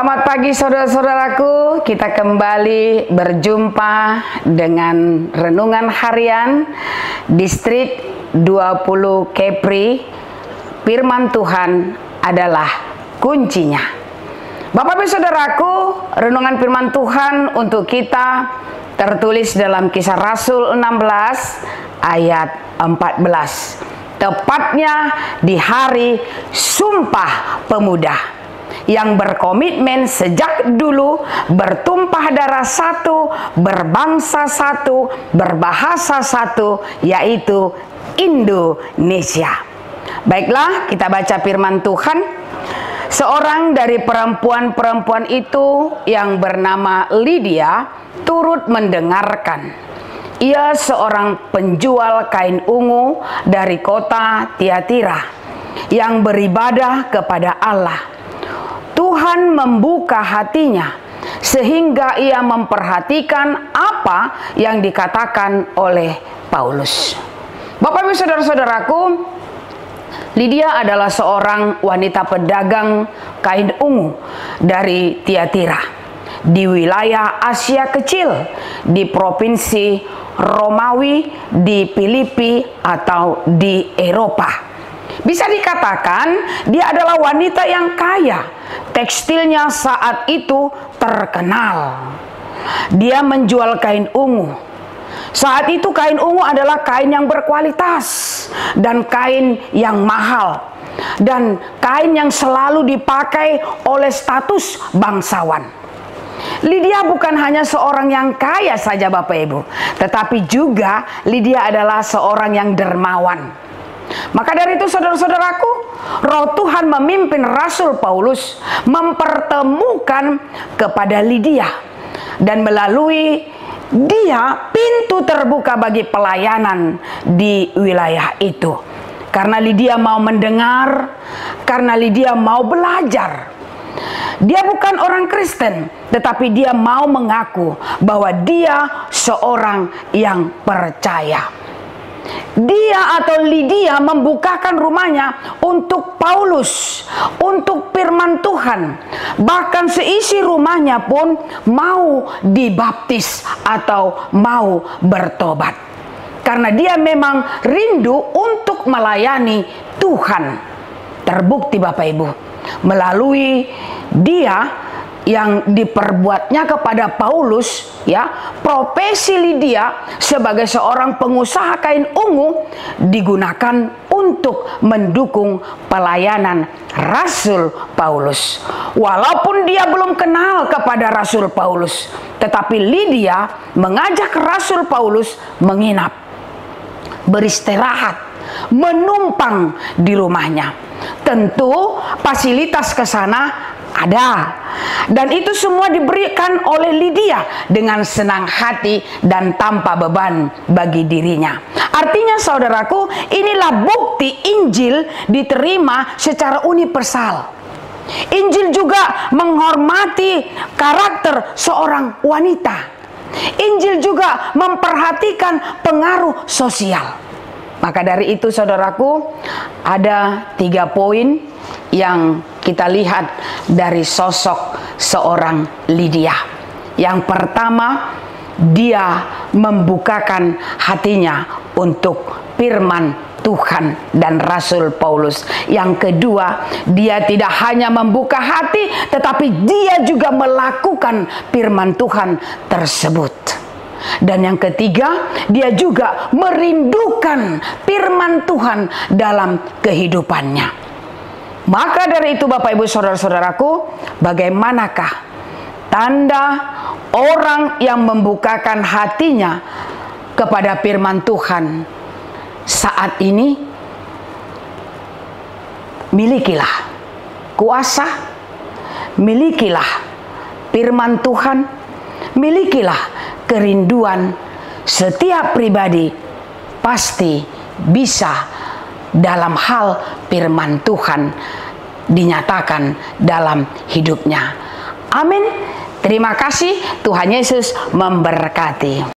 Selamat pagi saudara-saudaraku, kita kembali berjumpa dengan Renungan Harian Distrik 20 Kepri. Firman Tuhan adalah kuncinya. Bapak Ibu Saudaraku, Renungan Firman Tuhan untuk kita tertulis dalam Kisah Rasul 16 ayat 14. Tepatnya di hari Sumpah Pemuda, yang berkomitmen sejak dulu bertumpah darah satu, berbangsa satu, berbahasa satu, yaitu Indonesia. Baiklah, kita baca firman Tuhan. Seorang dari perempuan-perempuan itu yang bernama Lydia turut mendengarkan. Ia seorang penjual kain ungu dari kota Tiatira yang beribadah kepada Allah. Tuhan membuka hatinya sehingga ia memperhatikan apa yang dikatakan oleh Paulus. Bapak Ibu Saudara-saudaraku, Lydia adalah seorang wanita pedagang kain ungu dari Tiatira di wilayah Asia Kecil di provinsi Romawi di Filipi atau di Eropa. Bisa dikatakan dia adalah wanita yang kaya. Tekstilnya saat itu terkenal. Dia menjual kain ungu. Saat itu kain ungu adalah kain yang berkualitas dan kain yang mahal, dan kain yang selalu dipakai oleh status bangsawan. Lydia bukan hanya seorang yang kaya saja Bapak Ibu, tetapi juga Lydia adalah seorang yang dermawan. Maka dari itu saudara-saudaraku, Roh Tuhan memimpin Rasul Paulus mempertemukan kepada Lydia, dan melalui dia pintu terbuka bagi pelayanan di wilayah itu. Karena Lydia mau mendengar, karena Lydia mau belajar. Dia bukan orang Kristen, tetapi dia mau mengaku bahwa dia seorang yang percaya. Dia atau Lydia membukakan rumahnya untuk Paulus, untuk firman Tuhan. Bahkan seisi rumahnya pun mau dibaptis atau mau bertobat. Karena dia memang rindu untuk melayani Tuhan. Terbukti Bapak Ibu, melalui dia yang diperbuatnya kepada Paulus, ya, profesi Lydia sebagai seorang pengusaha kain ungu digunakan untuk mendukung pelayanan Rasul Paulus. Walaupun dia belum kenal kepada Rasul Paulus, tetapi Lydia mengajak Rasul Paulus menginap, beristirahat, menumpang di rumahnya. Tentu fasilitas ke sana ada, dan itu semua diberikan oleh Lydia dengan senang hati dan tanpa beban bagi dirinya. Artinya saudaraku, inilah bukti Injil diterima secara universal. Injil juga menghormati karakter seorang wanita. Injil juga memperhatikan pengaruh sosial. Maka dari itu saudaraku, ada 3 poin yang kita lihat dari sosok seorang Lydia. Yang pertama, dia membukakan hatinya untuk firman Tuhan dan Rasul Paulus. Yang kedua, dia tidak hanya membuka hati, tetapi dia juga melakukan firman Tuhan tersebut. Dan yang ketiga, dia juga merindukan firman Tuhan dalam kehidupannya. Maka dari itu Bapak Ibu Saudara-saudaraku, bagaimanakah tanda orang yang membukakan hatinya kepada firman Tuhan saat ini? Milikilah kuasa, milikilah firman Tuhan, milikilah kerinduan. Setiap pribadi pasti bisa dalam hal firman Tuhan dinyatakan dalam hidupnya. Amin. Terima kasih. Tuhan Yesus memberkati.